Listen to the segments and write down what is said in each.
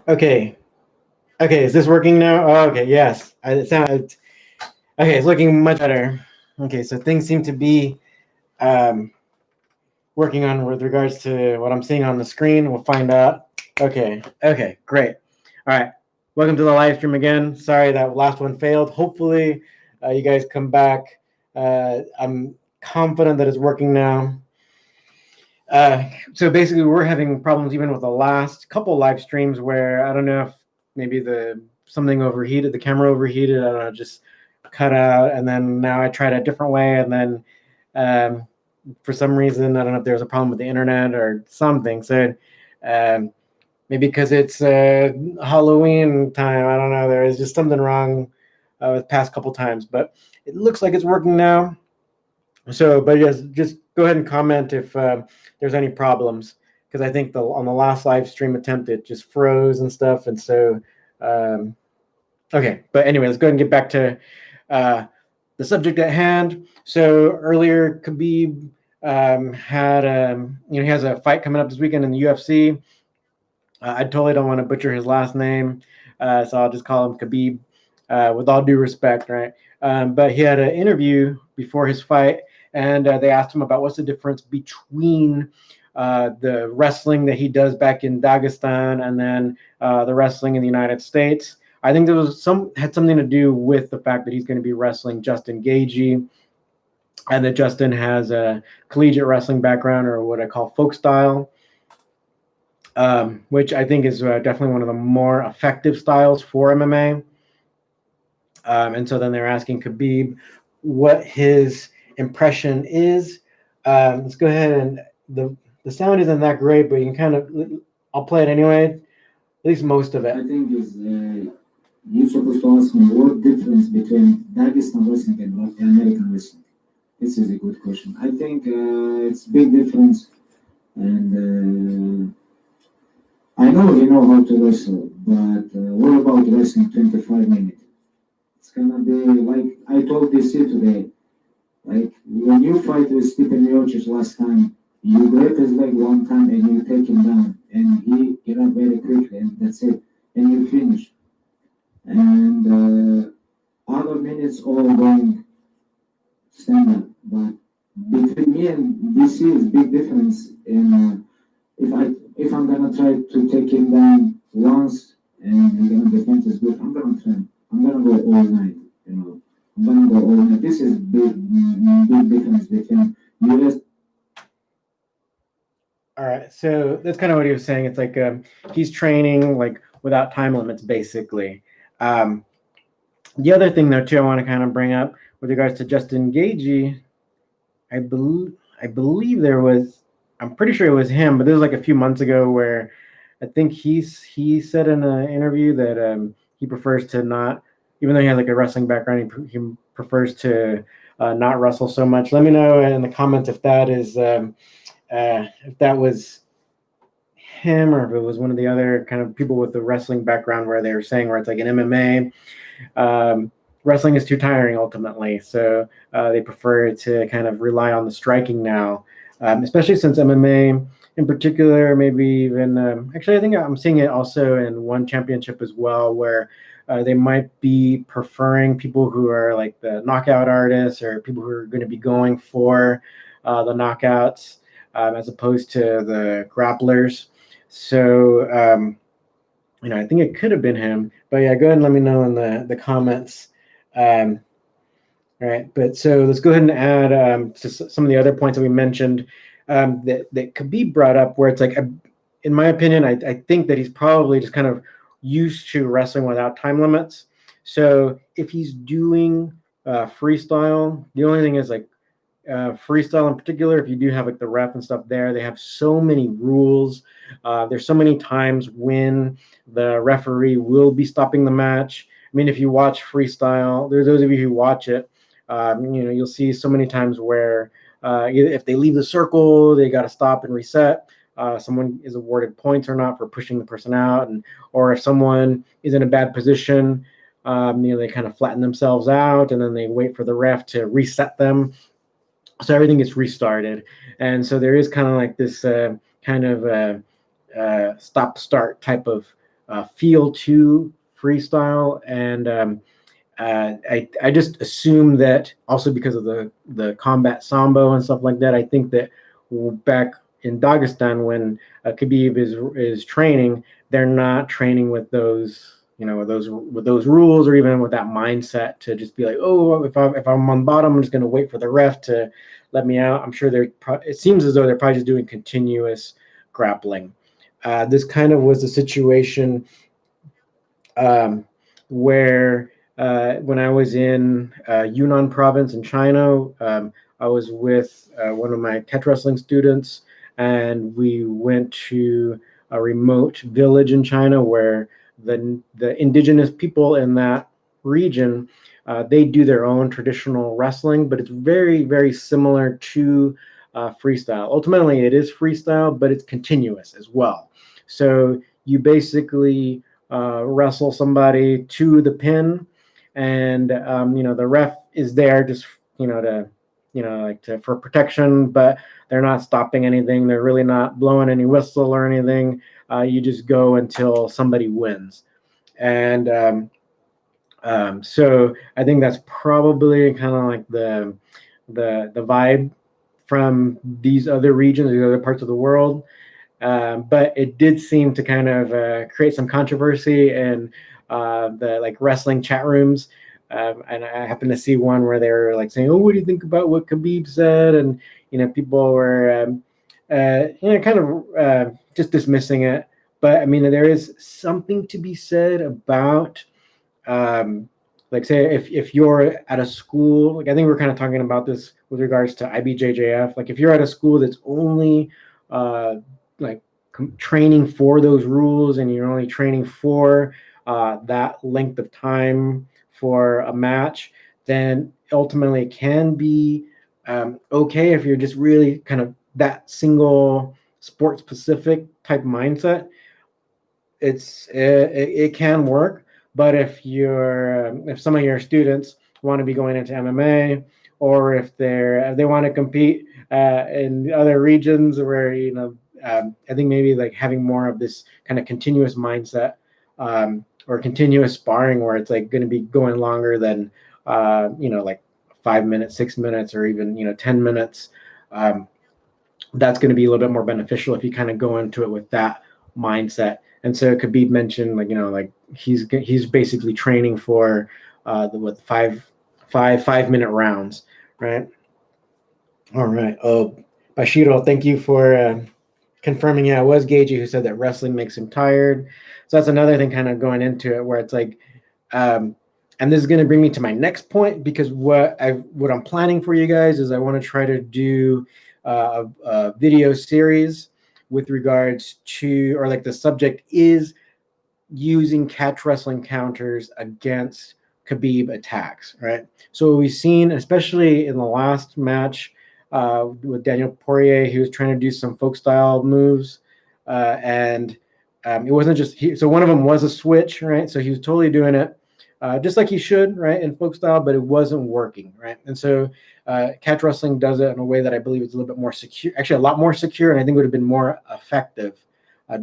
Okay. Okay, is this working now? Oh, okay, yes. It sounds okay. It's looking much better. Okay, so things seem to be um, working on with regards to what I'm seeing on the screen. We'll find out. Okay. Okay. Great. All right. Welcome to the live stream again. Sorry that last one failed. Hopefully, you guys come back. I'm confident that it's working now. So basically, we're having problems even with the last couple live streams where I don't know if maybe the something overheated, the camera overheated. I don't know, just cut out, and then now I tried a different way, and then for some reason I don't know if there was a problem with the internet or something. So um, maybe because it's Halloween time, I don't know. There is just something wrong with past couple times, but it looks like it's working now. So, but yes, just go ahead and comment if there's any problems, because I think on the last live stream attempt it just froze and stuff, and so um, okay. But anyway, let's go ahead and get back to uh, the subject at hand. So earlier, Khabib had he has a fight coming up this weekend in the UFC. I totally don't want to butcher his last name, so I'll just call him Khabib, with all due respect, right? But he had an interview before his fight, and they asked him about what's the difference between the wrestling that he does back in Dagestan and then the wrestling in the United States. I think there was had something to do with the fact that he's going to be wrestling Justin Gaiji, and that Justin has a collegiate wrestling background, or what I call folk style, which I think is definitely one of the more effective styles for MMA. And so then they're asking Khabib what his impression is. Let's go ahead and the sound isn't that great, but you can kind of I'll play it anyway, at least most of it. I think is you're supposed to ask me what difference between Dagestan wrestling and American wrestling. This is a good question. I think it's big difference, and I know you know how to wrestle, but what about wrestling 25 minutes? It's gonna be like I told DC today. Like when you fight with Stephen Miocic last time, you grab his leg one time and you take him down, and he get up very quickly, and that's it, and you finish. And other minutes all going standard, but between me and DC is big difference in if I'm gonna try to take him down once and he's gonna defend his good, I'm gonna try. I'm gonna go all night, you know. I'm gonna go all night. This is big difference between US. All right, so that's kind of what he was saying. It's like he's training like without time limits, basically. Um, the other thing, though, too, I want to kind of bring up with regards to Justin Gagey, I believe there was, I'm pretty sure it was him, but this was like a few months ago where I think he said in an interview that he prefers to not, even though he has like a wrestling background, he prefers to not wrestle so much. Let me know in the comments if that was him or if it was one of the other kind of people with the wrestling background where they were saying where it's like an MMA. Wrestling is too tiring ultimately, so they prefer to kind of rely on the striking now, especially since MMA in particular, maybe even actually I think I'm seeing it also in one championship as well, where they might be preferring people who are like the knockout artists or people who are going to be going for the knockouts as opposed to the grapplers. So I think it could have been him, but yeah, go ahead and let me know in the comments. Um, all right, but so let's go ahead and add to some of the other points that we mentioned that Khabib brought up, where it's like, in my opinion, I think that he's probably just kind of used to wrestling without time limits. So if he's doing freestyle, the only thing is like freestyle in particular, if you do have like the ref and stuff there, they have so many rules. There's so many times when the referee will be stopping the match. I mean, if you watch freestyle, there's those of you who watch it, you'll see so many times where if they leave the circle, they got to stop and reset. Someone is awarded points or not for pushing the person out, or if someone is in a bad position, they kind of flatten themselves out, and then they wait for the ref to reset them, so everything gets restarted. And so there is kind of like this kind of stop start type of feel to freestyle, and I just assume that also because of the combat sambo and stuff like that. I think that back in Dagestan, when Khabib is training, they're not training with those, with those rules, or even with that mindset to just be like, oh, if I'm on bottom, I'm just going to wait for the ref to let me out. I'm sure it seems as though they're probably just doing continuous grappling. This kind of was a situation where when I was in Yunnan province in China, I was with one of my catch wrestling students, and we went to a remote village in China where the indigenous people in that region, they do their own traditional wrestling, but it's very, very similar to freestyle. Ultimately, it is freestyle, but it's continuous as well. So you basically wrestle somebody to the pin, and the ref is there just for protection, but they're not stopping anything. They're really not blowing any whistle or anything. You just go until somebody wins, and so I think that's probably kind of like the vibe from these other regions, these other parts of the world. But it did seem to kind of create some controversy in the like wrestling chat rooms. And I happened to see one where they were like saying, "Oh, what do you think about what Khabib said?" And people were kind of just dismissing it. But I mean, there is something to be said about like, say, if you're at a school, like I think we're kind of talking about this with regards to IBJJF. Like if you're at a school that's only like training for those rules, and you're only training for that length of time for a match, then ultimately it can be okay if you're just really kind of that single sport specific type mindset. It can work. But if some of your students want to be going into MMA, or if they want to compete in other regions where I think maybe like having more of this kind of continuous mindset, or continuous sparring where it's like going to be going longer than like 5 minutes, 6 minutes, or even 10 minutes. That's going to be a little bit more beneficial if you kind of go into it with that mindset. And so Khabib mentioned, like he's basically training for the 5 minute rounds, right? All right. Oh, Bashiro, thank you for confirming. Yeah, it was Gaiji who said that wrestling makes him tired. So that's another thing kind of going into it where it's like, and this is going to bring me to my next point, because what I'm planning for you guys is I want to try to do a video series with regards to, or like the subject is using catch wrestling counters against Khabib attacks, right? So we've seen, especially in the last match with Daniel Poirier, he was trying to do some folk style moves, and it wasn't just so one of them was a switch, right? So he was totally doing it just like he should, right, in folk style, but it wasn't working, right? And so catch wrestling does it in a way that I believe is a little bit more secure, actually a lot more secure, and I think would have been more effective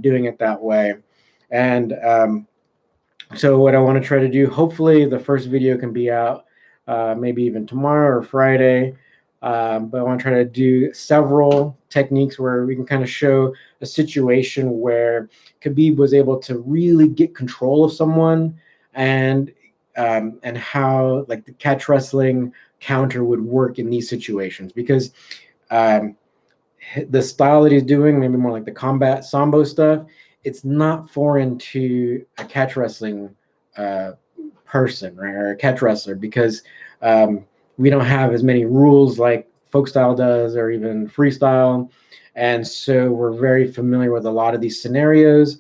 doing it that way. And so what I want to try to do, hopefully the first video can be out maybe even tomorrow or Friday. But I want to try to do several techniques where we can kind of show a situation where Khabib was able to really get control of someone, and how like the catch wrestling counter would work in these situations, because the style that he's doing, maybe more like the combat sambo stuff, it's not foreign to a catch wrestling person, right, or a catch wrestler, because we don't have as many rules like folk style does, or even freestyle, and so we're very familiar with a lot of these scenarios,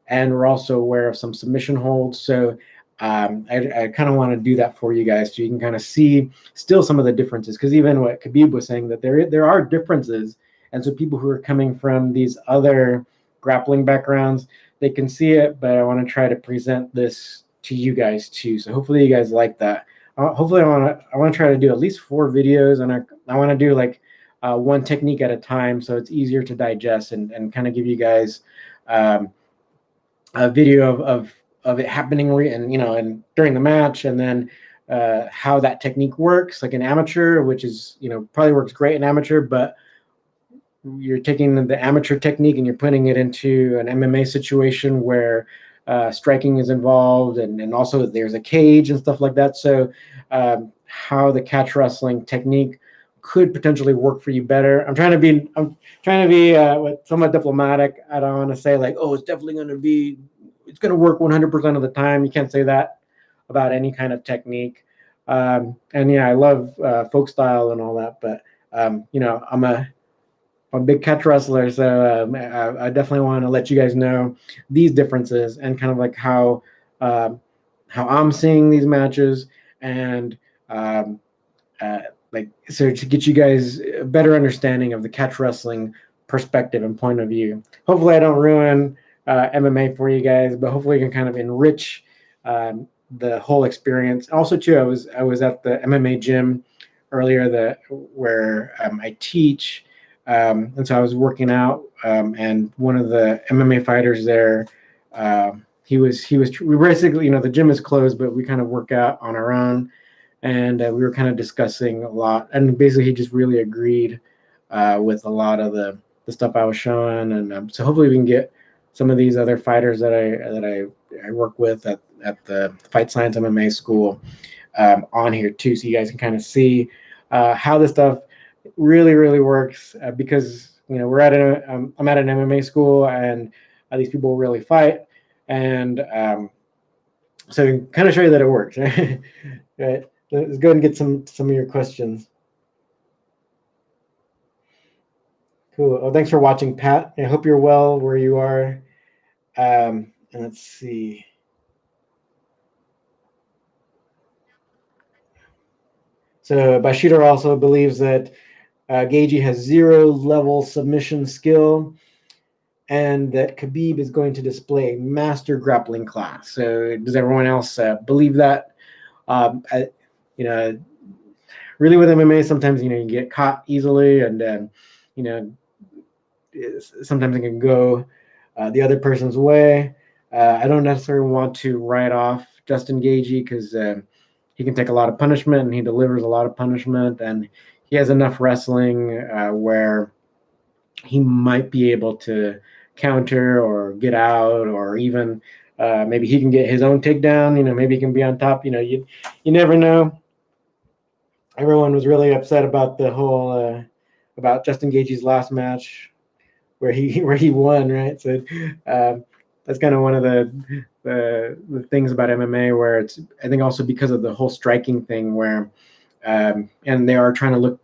and we're also aware of some submission holds. So I kind of want to do that for you guys, so you can kind of see still some of the differences, because even what Khabib was saying, that there are differences, and so people who are coming from these other grappling backgrounds, they can see it, but I want to try to present this to you guys too. So hopefully you guys like that. Hopefully I want to try to do at least 4 videos, and I want to do like one technique at a time, so it's easier to digest, and kind of give you guys a video of it happening, and and during the match, and then how that technique works, like an amateur, which is probably works great in amateur, but you're taking the amateur technique and you're putting it into an MMA situation where striking is involved, and also there's a cage and stuff like that. So how the catch wrestling technique could potentially work for you better. I'm trying to be somewhat diplomatic. I don't want to say like, oh, it's definitely it's going to work 100% of the time. You can't say that about any kind of technique. And yeah, I love folk style and all that, but I'm a big catch wrestler, so I definitely want to let you guys know these differences and kind of like how I'm seeing these matches, and um, like so to get you guys a better understanding of the catch wrestling perspective and point of view. Hopefully, I don't ruin MMA for you guys, but hopefully, you can kind of enrich the whole experience. Also, too, I was at the MMA gym earlier where I teach. And so I was working out, and one of the MMA fighters there, we basically, the gym is closed, but we kind of work out on our own, and we were kind of discussing a lot, and basically he just really agreed with a lot of the stuff I was showing, and so hopefully we can get some of these other fighters that I work with at the Fight Science MMA school on here too, so you guys can kind of see how this stuff really works, because we're I'm at an MMA school, and these people really fight, and so kind of show you that it works. Right, let's go and get some of your questions. Cool. Oh, thanks for watching, Pat. I hope you're well where you are. And let's see. So Bashir also believes that Gaiji has 0 level submission skill, and that Khabib is going to display master grappling class. So does everyone else believe that? You know, really with MMA, sometimes you get caught easily, and sometimes it can go the other person's way. I don't necessarily want to write off Justin Gaethje, because he can take a lot of punishment, and he delivers a lot of punishment, and he has enough wrestling where he might be able to counter or get out, or even maybe he can get his own takedown. Maybe he can be on top. You never know. Everyone was really upset about the whole about Justin Gaethje's last match, where he won, right? So that's kind of one of the things about MMA, where it's, I think, also because of the whole striking thing, where and they're trying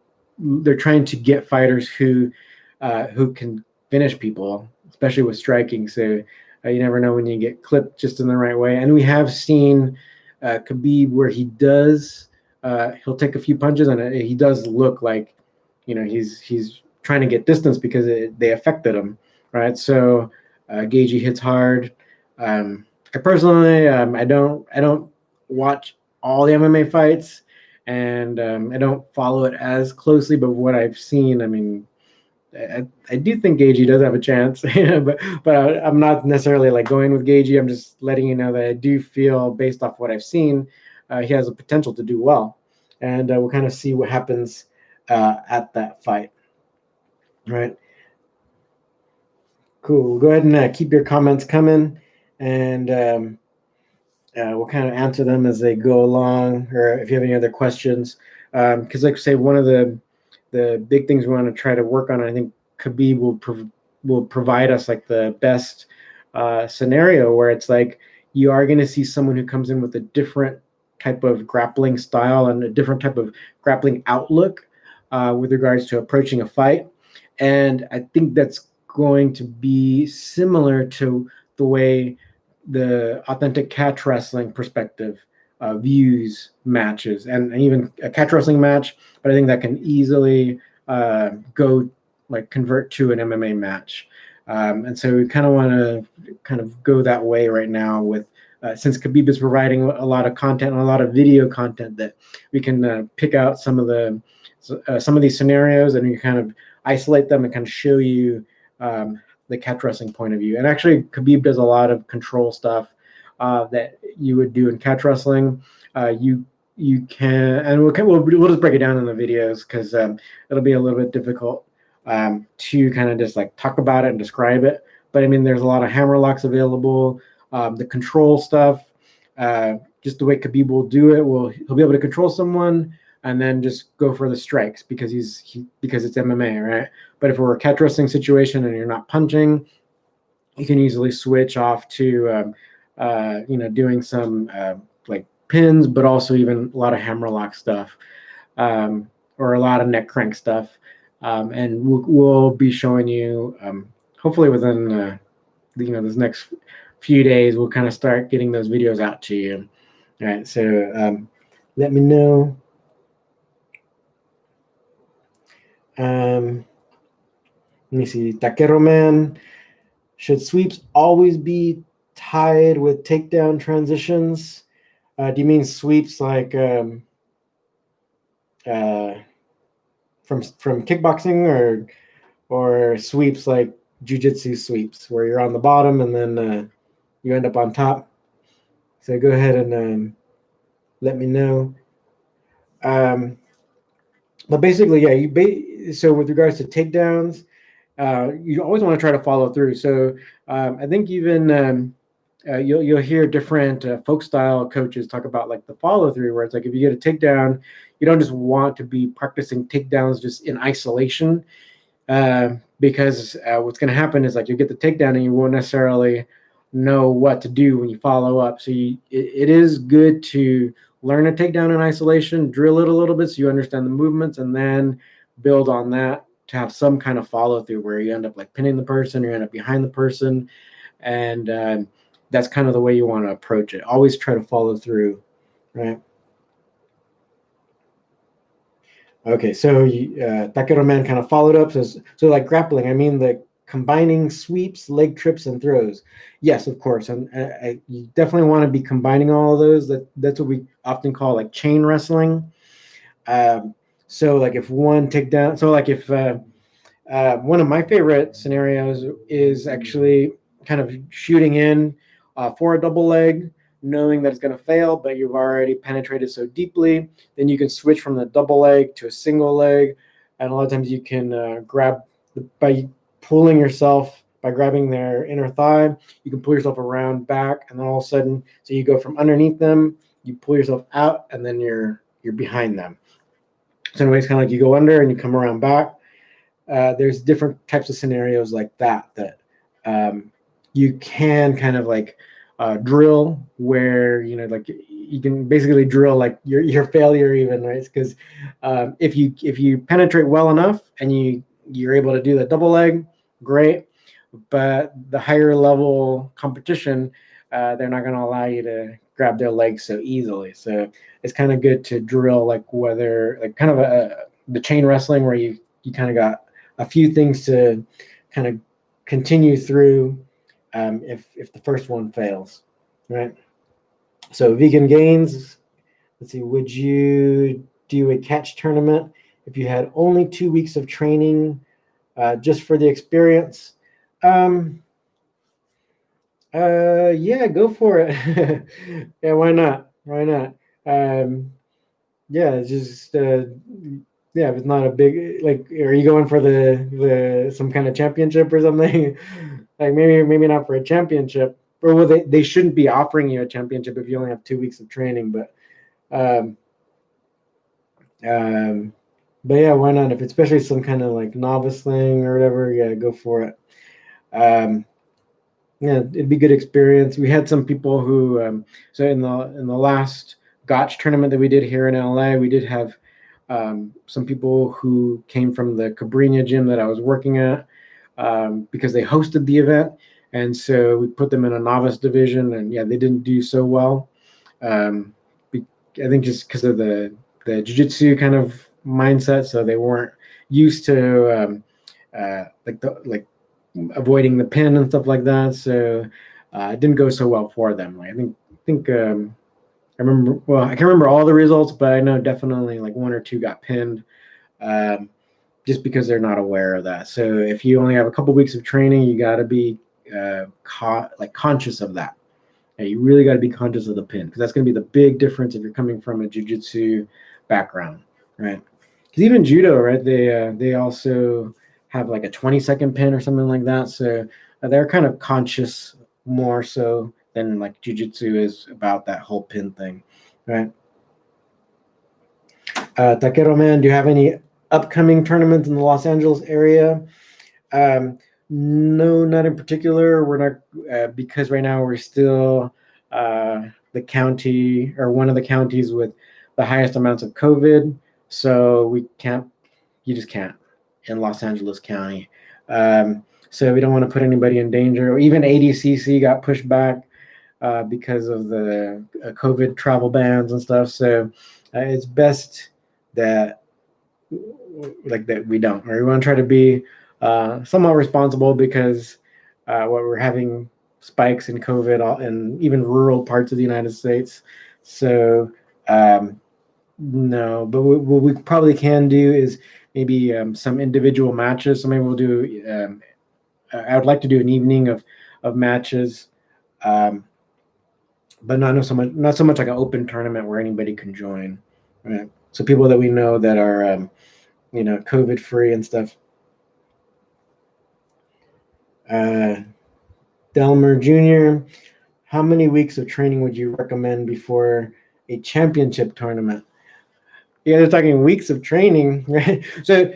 to get fighters who can finish people, especially with striking. So you never know when you get clipped just in the right way. And we have seen Khabib where he'll take a few punches, and he does look like he's trying to get distance because they affected him, right? So Gaethje hits hard. I personally, I don't watch all the MMA fights, and I don't follow it as closely. But what I've seen, I mean, I do think Gaethje does have a chance, but I'm not necessarily like going with Gaethje. I'm just letting you know that I do feel, based off what I've seen, he has a potential to do well, and we'll kind of see what happens at that fight. Right. Cool. Go ahead and keep your comments coming, and we'll kind of answer them as they go along, or if you have any other questions. Because, like I say, one of the big things we want to try to work on, I think Khabib will provide us like the best scenario, where it's like you are going to see someone who comes in with a different type of grappling style and a different type of grappling outlook with regards to approaching a fight. And I think that's going to be similar to the way the authentic catch wrestling perspective views matches, and even a catch wrestling match. But I think that can easily convert to an MMA match. And so we kind of want to go that way right now with since Khabib is providing a lot of content and a lot of video content, that we can pick out some of these scenarios, and you kind of isolate them and kind of show you the catch wrestling point of view. And actually, Khabib does a lot of control stuff that you would do in catch wrestling. You can, and we'll just break it down in the videos because it'll be a little bit difficult to kind of just like talk about it and describe it. But I mean, there's a lot of hammer locks available. The control stuff, just the way Khabib will do it, he'll be able to control someone and then just go for the strikes because because it's MMA, right? But if it were a catch wrestling situation and you're not punching, you can easily switch off to doing some like pins, but also even a lot of hammer lock stuff, or a lot of neck crank stuff. And we'll be showing you hopefully within this next few days, we'll kind of start getting those videos out to you. All right, so let me know. Let me see. Taquero Man, should sweeps always be tied with takedown transitions? Do you mean sweeps like from kickboxing, or sweeps like jiu-jitsu sweeps where you're on the bottom and then you end up on top? So go ahead and let me know. But basically, yeah, so with regards to takedowns, you always want to try to follow through. So I think even you'll hear different folk style coaches talk about like the follow through, where it's like if you get a takedown, you don't just want to be practicing takedowns just in isolation, because what's going to happen is like you get the takedown and you won't necessarily know what to do when you follow up. So it is good to learn a takedown in isolation, drill it a little bit so you understand the movements, and then build on that to have some kind of follow through where you end up like pinning the person, you end up behind the person, and that's kind of the way you want to approach it. Always try to follow through, right? Okay, so Taquero Man kind of followed up. So like grappling, I mean the combining sweeps, leg trips, and throws. Yes, of course, and you definitely want to be combining all of those. That's what we often call like chain wrestling. So like if one takedown, so like if one of my favorite scenarios is actually kind of shooting in for a double leg, knowing that it's going to fail, but you've already penetrated so deeply. Then you can switch from the double leg to a single leg, and a lot of times you can grab by pulling yourself by grabbing their inner thigh. You can pull yourself around back, and then all of a sudden, so you go from underneath them, you pull yourself out, and then you're behind them. So in a way, it's kind of like you go under and you come around back. There's different types of scenarios like that you can kind of like drill, where like you can basically drill like your failure even, right? Because if you penetrate well enough and you're able to do the double leg, great. But the higher level competition, they're not going to allow you to grab their legs so easily. So it's kind of good to drill like whether like kind of the chain wrestling where you kind of got a few things to kind of continue through if the first one fails, right? So vegan gains, let's see, would you do a catch tournament if you had only 2 weeks of training just for the experience? Yeah, go for it. Yeah, why not? Why not? Yeah, it's just yeah, if it's not a big like, are you going for the some kind of championship or something? Like maybe not for a championship, or well, they shouldn't be offering you a championship if you only have 2 weeks of training. But yeah, why not? If it's especially some kind of like novice thing or whatever, yeah, go for it. Yeah, it'd be a good experience. We had some people who, so in the last Gotch tournament that we did here in LA, we did have some people who came from the Cabrinha gym that I was working at, because they hosted the event, and so we put them in a novice division, and yeah, they didn't do so well. I think just because of the jiu-jitsu kind of mindset, so they weren't used to like avoiding the pin and stuff like that. So it didn't go so well for them. Like I think I can't remember all the results, but I know definitely like 1 or 2 got pinned. just because they're not aware of that. So if you only have a couple weeks of training, you got to be conscious of that. And you really got to be conscious of the pin, because that's going to be the big difference if you're coming from a jiu-jitsu background, right? Because even judo, right? They also have like a 20-second pin or something like that. So they're kind of conscious more so than like jiu-jitsu is about that whole pin thing, right? Takedo man, do you have any upcoming tournaments in the Los Angeles area? No, not in particular. We're not because right now we're still the county, or one of the counties with the highest amounts of COVID. So we can't. You just can't in Los Angeles County. So we don't want to put anybody in danger. Even ADCC got pushed back because of the COVID travel bans and stuff. So it's best that we don't. Or we want to try to be somewhat responsible, because what we're having spikes in COVID in even rural parts of the United States. So no, but what we probably can do is maybe some individual matches. So maybe we'll do. I would like to do an evening of matches, but not so much like an open tournament where anybody can join. Right? So people that we know that are COVID free and stuff. Delmer Jr., how many weeks of training would you recommend before a championship tournament? Yeah, they're talking weeks of training, right? So,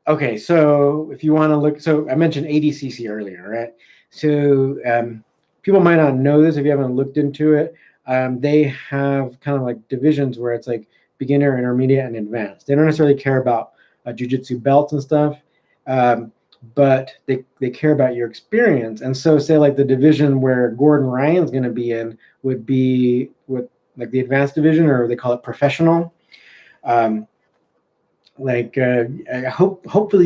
okay, so if you want to look, so I mentioned ADCC earlier, right? So people might not know this if you haven't looked into it. They have kind of like divisions where it's like beginner, intermediate, and advanced. They don't necessarily care about jiu-jitsu belts and stuff, but they care about your experience. And so say like the division where Gordon Ryan's going to be in would be with like the advanced division, or they call it professional. Hopefully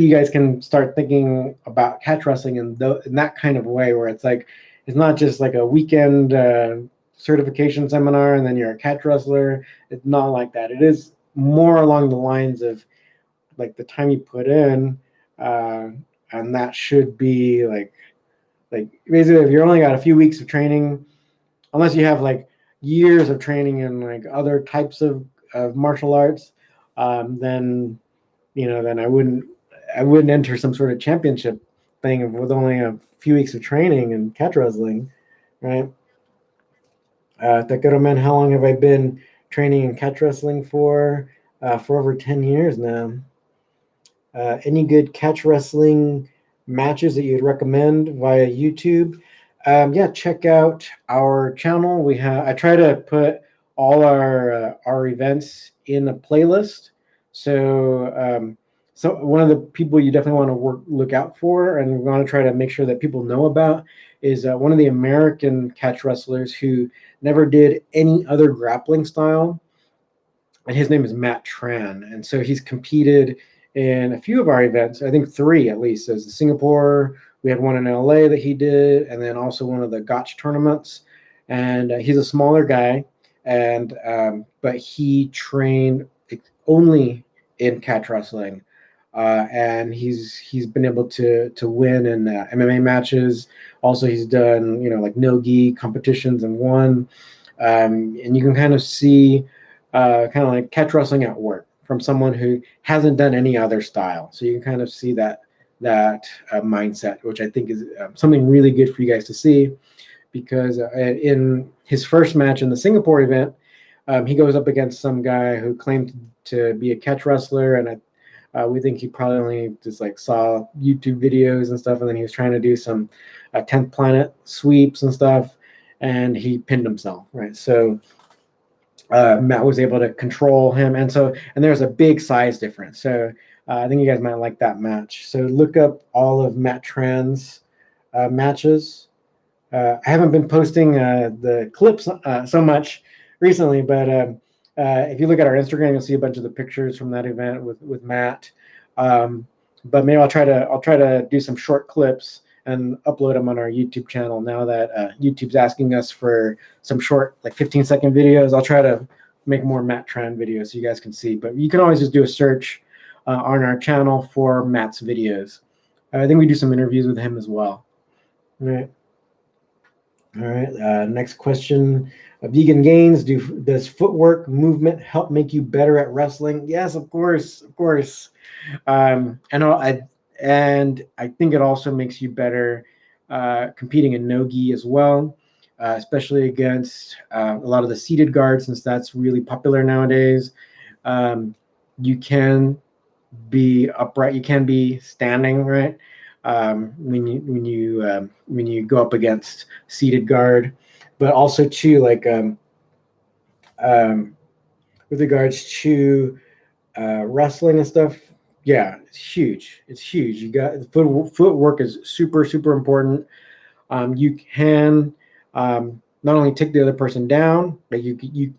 you guys can start thinking about catch wrestling in that kind of way, where it's like, it's not just like a weekend certification seminar and then you're a catch wrestler. It's not like that. It is more along the lines of like the time you put in, and that should be like basically if you're only got a few weeks of training, unless you have like years of training in like other types of martial arts, then I wouldn't enter some sort of championship thing with only a few weeks of training in catch wrestling, right? Takedo man, how long have I been training in catch wrestling for? For over 10 years now. Any good catch wrestling matches that you'd recommend via YouTube? Yeah, check out our channel. I try to put all our events in a playlist. So one of the people you definitely want to look out for, and we want to try to make sure that people know about, is one of the American catch wrestlers who never did any other grappling style, and his name is Matt Tran. And so he's competed in a few of our events, I think 3 at least. There's the Singapore, we had one in LA that he did, and then also one of the Gotch tournaments. And he's a smaller guy, and but he trained only in catch wrestling, and he's been able to win in MMA matches. Also, he's done like no-gi competitions and won. And you can kind of see kind of like catch wrestling at work from someone who hasn't done any other style. So you can kind of see that mindset, which I think is something really good for you guys to see, because in his first match in the Singapore event, he goes up against some guy who claimed to be a catch wrestler, and we think he probably only just like saw YouTube videos and stuff, and then he was trying to do some 10th planet sweeps and stuff, and he pinned himself, right? So Matt was able to control him, and there's a big size difference. So I think you guys might like that match. So look up all of Matt Tran's matches. I haven't been posting the clips so much recently, but if you look at our Instagram, you'll see a bunch of the pictures from that event with Matt. But maybe I'll try to do some short clips and upload them on our YouTube channel now that YouTube's asking us for some short, like 15-second videos. I'll try to make more Matt Tran videos so you guys can see. But you can always just do a search on our channel for Matt's videos. I think we do some interviews with him as well. All right. All right. Next question. Vegan gains. Does footwork movement help make you better at wrestling? Yes, of course, of course. And I think it also makes you better competing in no-gi as well, especially against a lot of the seated guards, since that's really popular nowadays. You can be upright. You can be standing, right? When you go up against seated guard, but also too like um, with regards to wrestling and stuff. Yeah, it's huge. It's huge. You got footwork is super super important. You can not only take the other person down, but you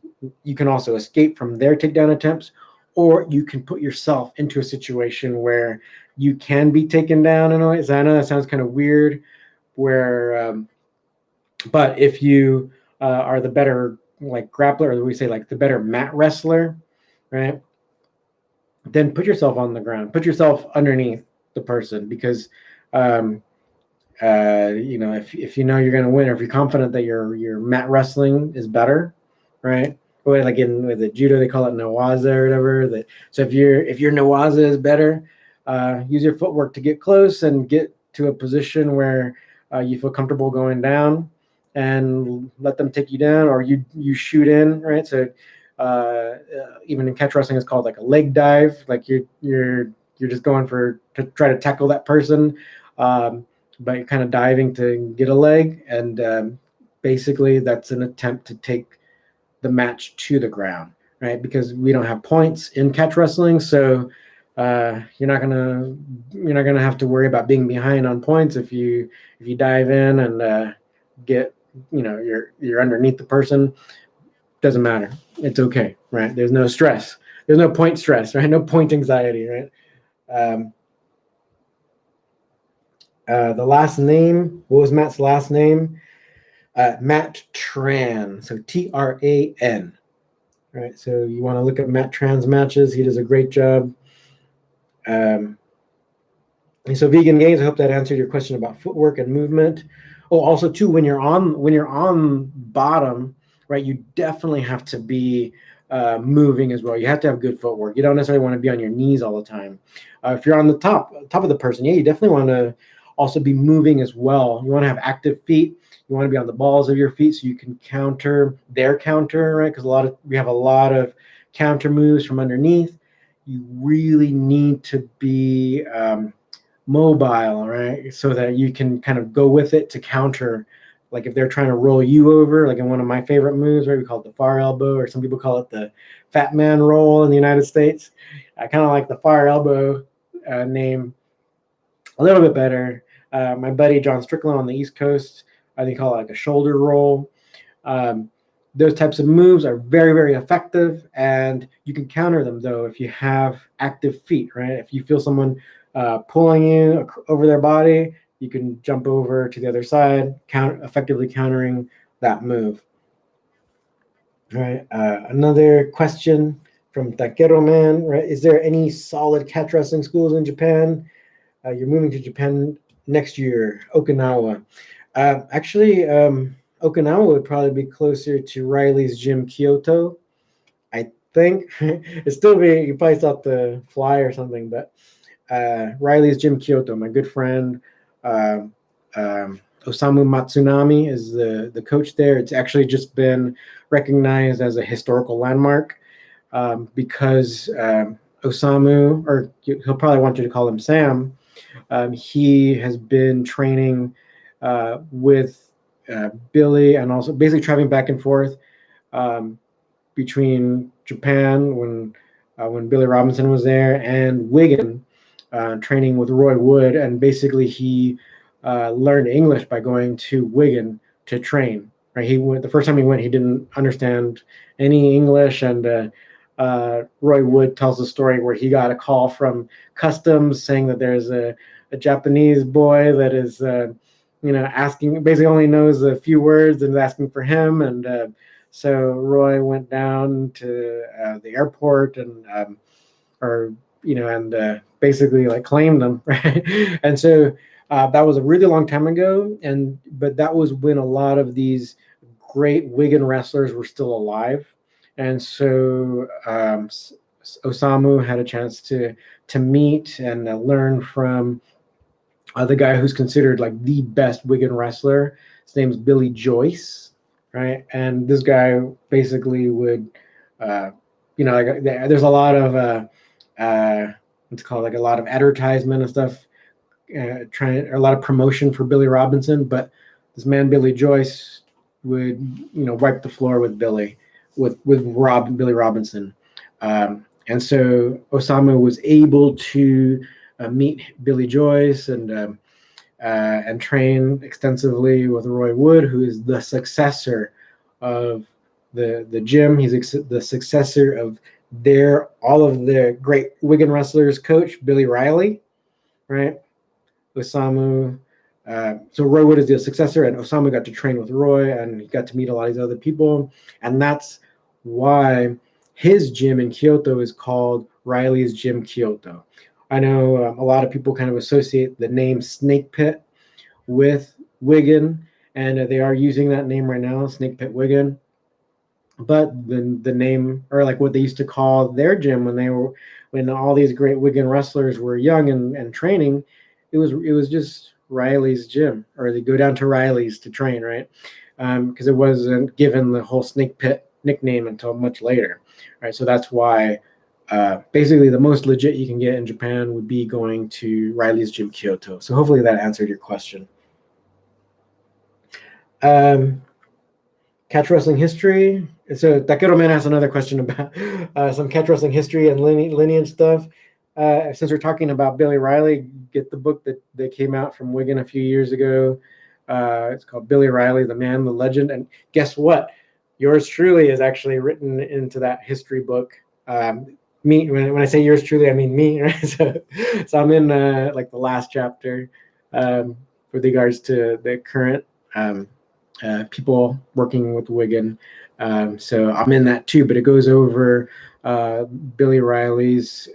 can also escape from their takedown attempts, or you can put yourself into a situation where you can be taken down in a way. So I know that sounds kind of weird, but if you are the better like grappler, or we say like the better mat wrestler, right? Then put yourself on the ground, put yourself underneath the person, because if you know you're going to win, or if you're confident that your mat wrestling is better, right? Or like with the judo, they call it nawaza or whatever. So if your nawaza is better, use your footwork to get close and get to a position where you feel comfortable going down, and let them take you down, or you shoot in, right? So even in catch wrestling, it's called like a leg dive. Like you're just going to try to tackle that person. But you're kind of diving to get a leg, and basically that's an attempt to take the match to the ground, right? Because we don't have points in catch wrestling, so you're not gonna have to worry about being behind on points if you dive in and get you're underneath the person. Doesn't matter. It's okay, right? There's no stress. There's no point stress, right? No point anxiety, right? The last name, what was Matt's last name? Matt Tran, so Tran. Right, so you want to look at Matt Tran's matches. He does a great job. And so vegan gains, I hope that answered your question about footwork and movement. Oh, also too, when you're on bottom, right, you definitely have to be moving as well. You have to have good footwork. You don't necessarily want to be on your knees all the time. If you're on the top of the person, yeah, you definitely want to also be moving as well. You want to have active feet. You want to be on the balls of your feet so you can counter their counter, right? Because we have a lot of counter moves from underneath. You really need to be mobile, right? So that you can kind of go with it to counter. Like if they're trying to roll you over, like in one of my favorite moves, right? We call it the far elbow, or some people call it the fat man roll in the United States. I kind of like the far elbow name a little bit better. My buddy John Strickland on the East Coast, I think call it like a shoulder roll. Those types of moves are very, very effective, and you can counter them though if you have active feet, right? If you feel someone pulling you over their body, you can jump over to the other side, effectively countering that move. All right. Another question from Taquero Man, right? Is there any solid catch wrestling schools in Japan? You're moving to Japan next year, Okinawa. Actually, Okinawa would probably be closer to Riley's Gym Kyoto. I think it's still be, you probably saw the fly or something, but Riley's Gym Kyoto, my good friend Osamu Matsunami is the coach there. It's actually just been recognized as a historical landmark because Osamu, or he'll probably want you to call him Sam, he has been training with Billy, and also basically traveling back and forth between Japan when Billy Robinson was there, and Wigan, training with Roy Wood. And basically he learned English by going to Wigan to train. Right, the first time he went, he didn't understand any English, and Roy Wood tells the story where he got a call from customs saying that there's a Japanese boy that is asking, basically only knows a few words and is asking for him. And so Roy went down to the airport, and or and basically like claimed them, right? And so that was a really long time ago, but that was when a lot of these great Wigan wrestlers were still alive, and so Osamu had a chance to meet and learn from the guy who's considered like the best Wigan wrestler. His name's Billy Joyce, right? And this guy basically would, uh, like there's a lot of what's called like a lot of advertisement and stuff, a lot of promotion for Billy Robinson. But this man Billy Joyce would wipe the floor with Billy Robinson, and so Osamu was able to meet Billy Joyce and train extensively with Roy Wood, who is the successor of the gym. He's the successor of all of the great Wigan wrestlers coach, Billy Riley, right? Osamu. So Roy Wood is the successor, and Osamu got to train with Roy, and he got to meet a lot of these other people, and that's why his gym in Kyoto is called Riley's Gym Kyoto. I know a lot of people kind of associate the name Snake Pit with Wigan, and they are using that name right now, Snake Pit Wigan. But the name, or like what they used to call their gym when all these great Wigan wrestlers were young and training, it was just Riley's gym, or they go down to Riley's to train, right? Because it wasn't given the whole Snake Pit nickname until much later, right? So that's why basically the most legit you can get in Japan would be going to Riley's Gym Kyoto. So hopefully that answered your question. Catch wrestling history. So Takedo Man has another question about some catch wrestling history and lineage stuff. Since we're talking about Billy Riley, get the book that came out from Wigan a few years ago. It's called Billy Riley, the Man, the Legend. And guess what? Yours truly is actually written into that history book. Me, when I say yours truly, I mean me, right? So I'm in like the last chapter with regards to the current people working with Wigan. So I'm in that too, but it goes over Billy Riley's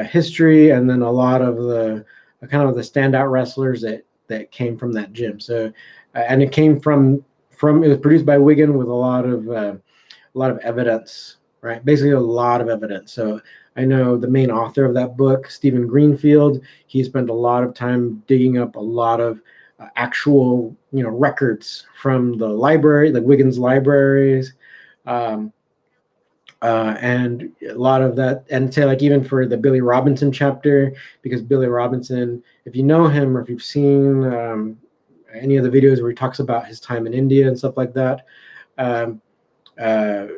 history, and then a lot of the kind of the standout wrestlers that came from that gym. So and it came from it was produced by Wigan with a lot of evidence, right? Basically a lot of evidence. So I know the main author of that book, Stephen Greenfield, he spent a lot of time digging up a lot of actual records from the library, like Wigan's libraries, and a lot of that, and say like even for the Billy Robinson chapter, because Billy Robinson, if you know him or if you've seen any of the videos where he talks about his time in India and stuff like that,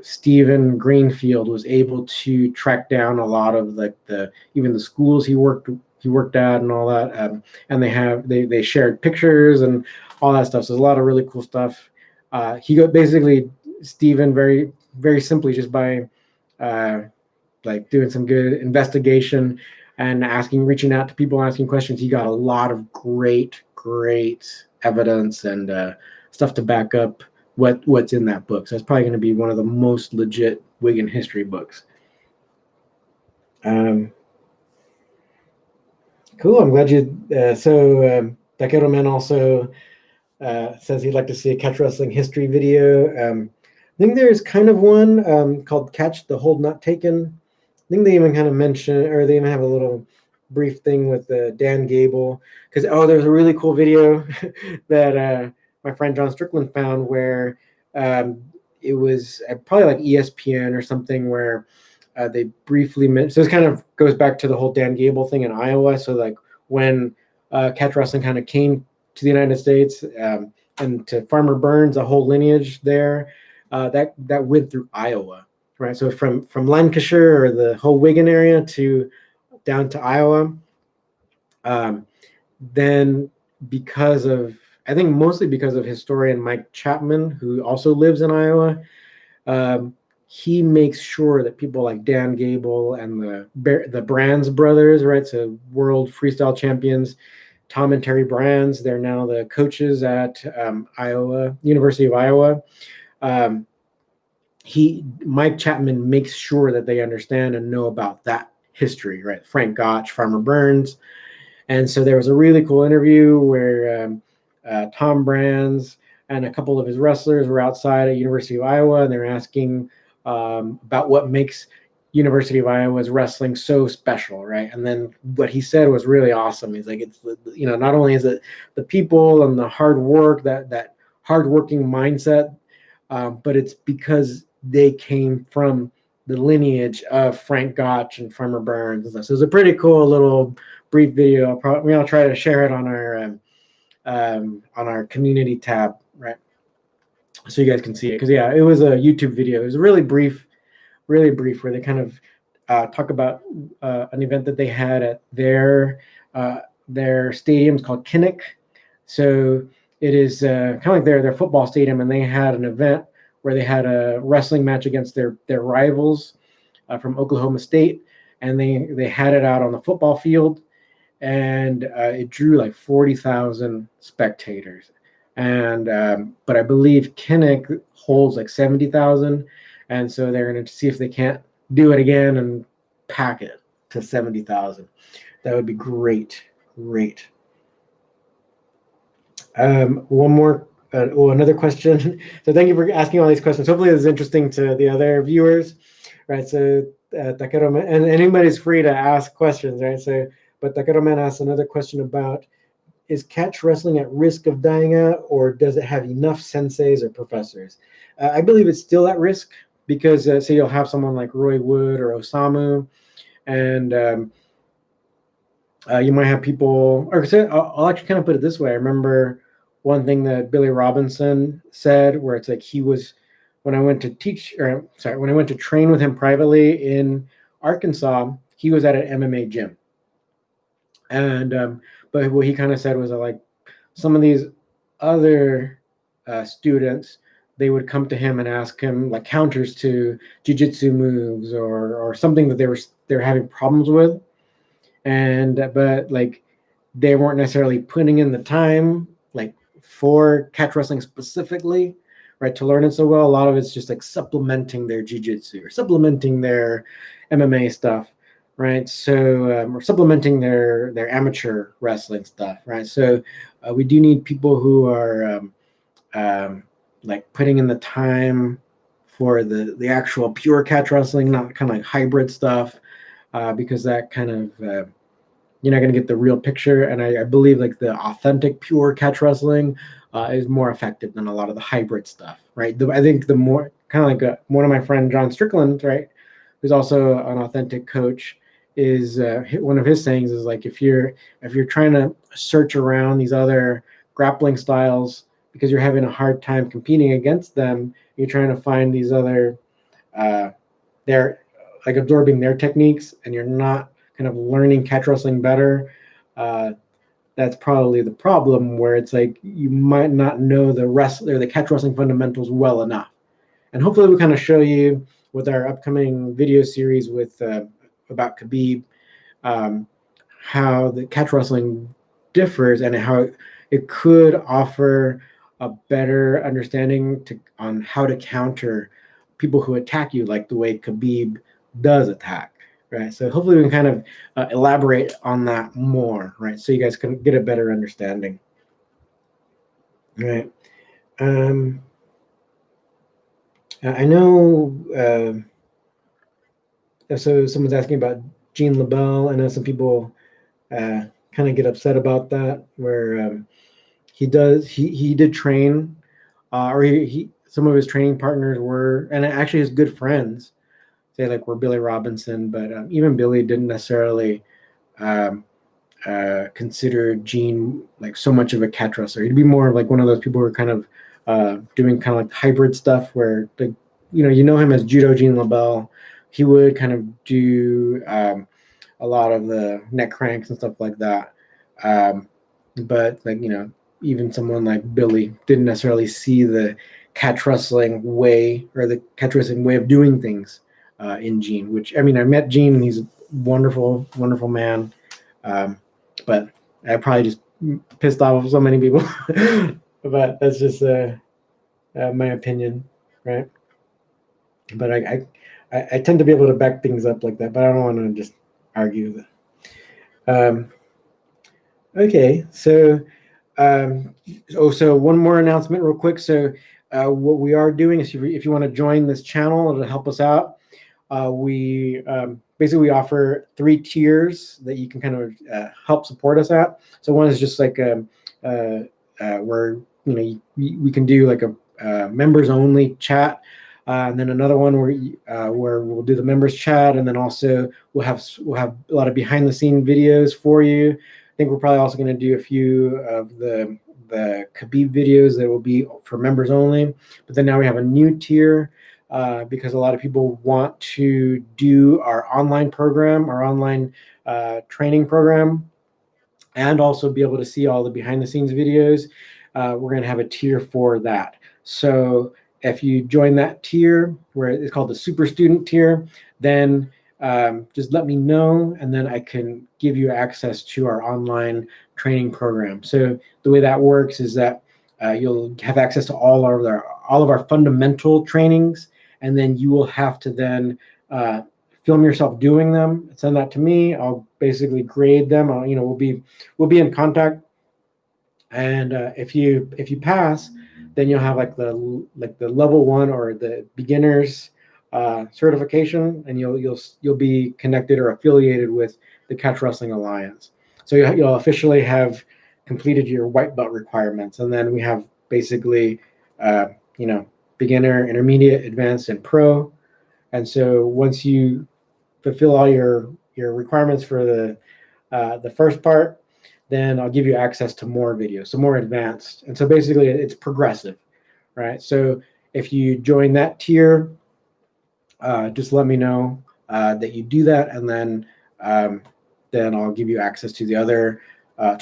Stephen Greenfield was able to track down a lot of like even the schools he worked at and all that, and they shared pictures and all that stuff. So there's a lot of really cool stuff. He got basically Stephen very very simply just by like doing some good investigation and reaching out to people, asking questions. He got a lot of great evidence and stuff to back up what's in that book. So it's probably going to be one of the most legit Wigan history books. Cool. I'm glad you. Takedo Man also says he'd like to see a catch wrestling history video. I think there's kind of one called "Catch the Hold Not Taken." I think they even kind of mention, or they even have a little brief thing with Dan Gable. Because there's a really cool video that my friend John Strickland found where it was probably like ESPN or something where they briefly mentioned. So this kind of goes back to the whole Dan Gable thing in Iowa. So like when catch wrestling kind of came to the United States and to Farmer Burns, a whole lineage there, that went through Iowa, right? So from Lancashire or the whole Wigan area to down to Iowa. Then I think mostly because of historian Mike Chapman, who also lives in Iowa, he makes sure that people like Dan Gable and the Brands brothers, right? So world freestyle champions, Tom and Terry Brands, they're now the coaches at University of Iowa. Mike Chapman makes sure that they understand and know about that history, right? Frank Gotch, Farmer Burns. And so there was a really cool interview where Tom Brands and a couple of his wrestlers were outside at University of Iowa, and they were asking about what makes University of Iowa's wrestling so special, right? And then what he said was really awesome. He's like, it's not only is it the people and the hard work, that hardworking mindset, but it's because they came from the lineage of Frank Gotch and Farmer Burns and stuff. So it's a pretty cool little brief video. I'll try to share it on our community tab, right? So you guys can see it. Because yeah, it was a YouTube video. It was really brief, where they kind of talk about an event that they had at their stadiums called Kinnick. So it is kind of like their football stadium, and they had an event where they had a wrestling match against their rivals from Oklahoma State, and they had it out on the football field, and it drew like 40,000 spectators. And but I believe Kinnick holds like 70,000, and so they're going to see if they can't do it again and pack it to 70,000. That would be great. One more, another question. So thank you for asking all these questions. Hopefully this is interesting to the other viewers, right? So Takedo, and anybody's free to ask questions, right? So, but Takedo Man asked another question about, is catch wrestling at risk of dying out, or does it have enough senseis or professors? I believe it's still at risk, because say you'll have someone like Roy Wood or Osamu, and you might have people, or I'll actually kind of put it this way. I remember one thing that Billy Robinson said, where it's like when I went to train with him privately in Arkansas, he was at an MMA gym. And but what he kind of said was that, like, some of these other students, they would come to him and ask him like counters to jiu-jitsu moves or something that they're having problems with, but like they weren't necessarily putting in the time like for catch wrestling specifically, right, to learn it so well. A lot of it's just like supplementing their jiu-jitsu or supplementing their MMA stuff, right? So or supplementing their amateur wrestling stuff, right? So we do need people who are like putting in the time for the actual pure catch wrestling, not kind of like hybrid stuff, because that kind of you're not going to get the real picture. And I believe like the authentic pure catch wrestling is more effective than a lot of the hybrid stuff, right? I think the more kind of like one of my friend John Strickland, right, who's also an authentic coach, is one of his sayings is like, if you're trying to search around these other grappling styles because you're having a hard time competing against them, you're trying to find these other they're like absorbing their techniques, and you're not kind of learning catch wrestling better. That's probably the problem, where it's like you might not know the catch wrestling fundamentals well enough. And hopefully we kind of show you with our upcoming video series about Khabib, how the catch wrestling differs and how it could offer a better understanding on how to counter people who attack you like the way Khabib does attack, right? So hopefully we can kind of elaborate on that more, right? So you guys can get a better understanding, right? I know. So someone's asking about Gene LeBell. I know some people kind of get upset about that, where he did train, or he some of his training partners were, and actually his good friends, say like were Billy Robinson, but even Billy didn't necessarily consider Gene like so much of a catch wrestler. He'd be more like one of those people who are kind of doing kind of like hybrid stuff, where you know him as Judo Gene LeBell. He would kind of do a lot of the neck cranks and stuff like that. But like, even someone like Billy didn't necessarily see the catch wrestling way, or the catch wrestling way of doing things in Gene, which, I mean, I met Gene and he's a wonderful, wonderful man. But I probably just pissed off so many people, but that's just my opinion, right? But I tend to be able to back things up like that, but I don't want to just argue with it. Okay, so so one more announcement real quick. So what we are doing is if you want to join this channel to help us out, we basically we offer 3 tiers that you can kind of help support us at. So one is just like where we can do like a members only chat, and then another one where we'll do the members chat, and then also we'll have a lot of behind the scene videos for you. I think we're probably also going to do a few of the Khabib videos that will be for members only. But then now we have a new tier because a lot of people want to do our online program, our online training program, and also be able to see all the behind the scenes videos. We're going to have a tier for that. So if you join that tier, where it's called the super student tier, then just let me know, and then I can give you access to our online training program. So the way that works is that you'll have access to all of our fundamental trainings, and then you will have to then film yourself doing them, send that to me. I'll basically grade them. We'll be in contact, and if you pass, then you'll have like the level 1 or the beginners certification, and you'll be connected or affiliated with the Catch Wrestling Alliance. So you'll officially have completed your white belt requirements, and then we have basically beginner, intermediate, advanced, and pro. And so once you fulfill all your requirements for the first part, then I'll give you access to more videos, so more advanced. And so basically it's progressive, right? So if you join that tier, just let me know that you do that, and then I'll give you access to to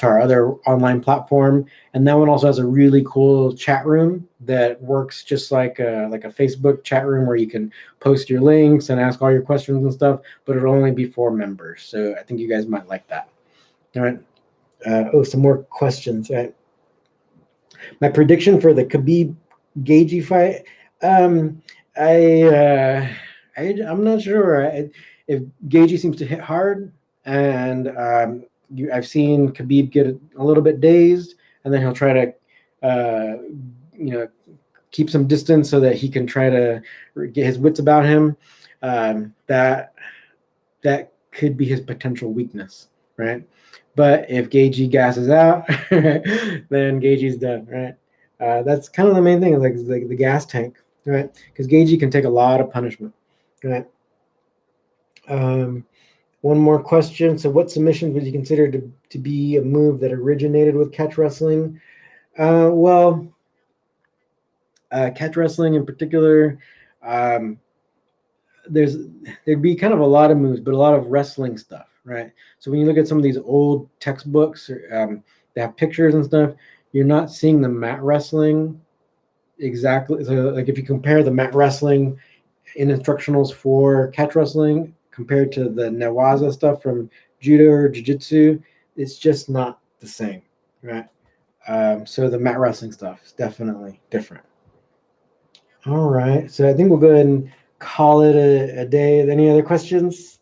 our other online platform. And that one also has a really cool chat room that works just like a Facebook chat room where you can post your links and ask all your questions and stuff, but it'll only be for members. So I think you guys might like that. All right. Some more questions. Right. My prediction for the Khabib Gaiji fight. I'm not sure. If Gaiji seems to hit hard, and I've seen Khabib get a little bit dazed, and then he'll try to, keep some distance so that he can try to get his wits about him. That could be his potential weakness, right? But if Gaiji gasses out, then Geiji's done, right? That's kind of the main thing, like the gas tank, right? Because Gaiji can take a lot of punishment, right? One more question. So what submissions would you consider to be a move that originated with catch wrestling? Catch wrestling in particular, there'd be kind of a lot of moves, but a lot of wrestling stuff, right? So when you look at some of these old textbooks, they have pictures and stuff, you're not seeing the mat wrestling exactly. So like if you compare the mat wrestling in instructionals for catch wrestling compared to the newaza stuff from judo or jiu-jitsu, it's just not the same, right? So the mat wrestling stuff is definitely different. All right, so I think we'll go ahead and call it a day. Any other questions?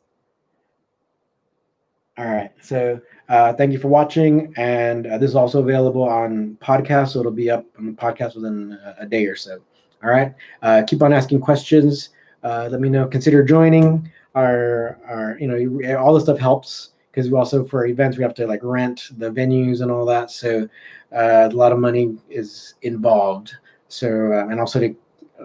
All right, so thank you for watching, and this is also available on podcast, so it'll be up on the podcast within a day or so. All right, keep on asking questions. Let me know. Consider joining our all this stuff helps, because we also, for events, we have to like rent the venues and all that, so a lot of money is involved. So and also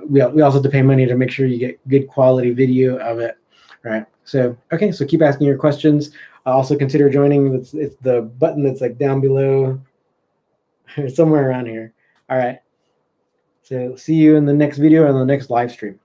we also have to pay money to make sure you get good quality video of it, right? So okay, so keep asking your questions. Also consider joining. It's the button that's like down below, somewhere around here. All right. So see you in the next video and the next live stream.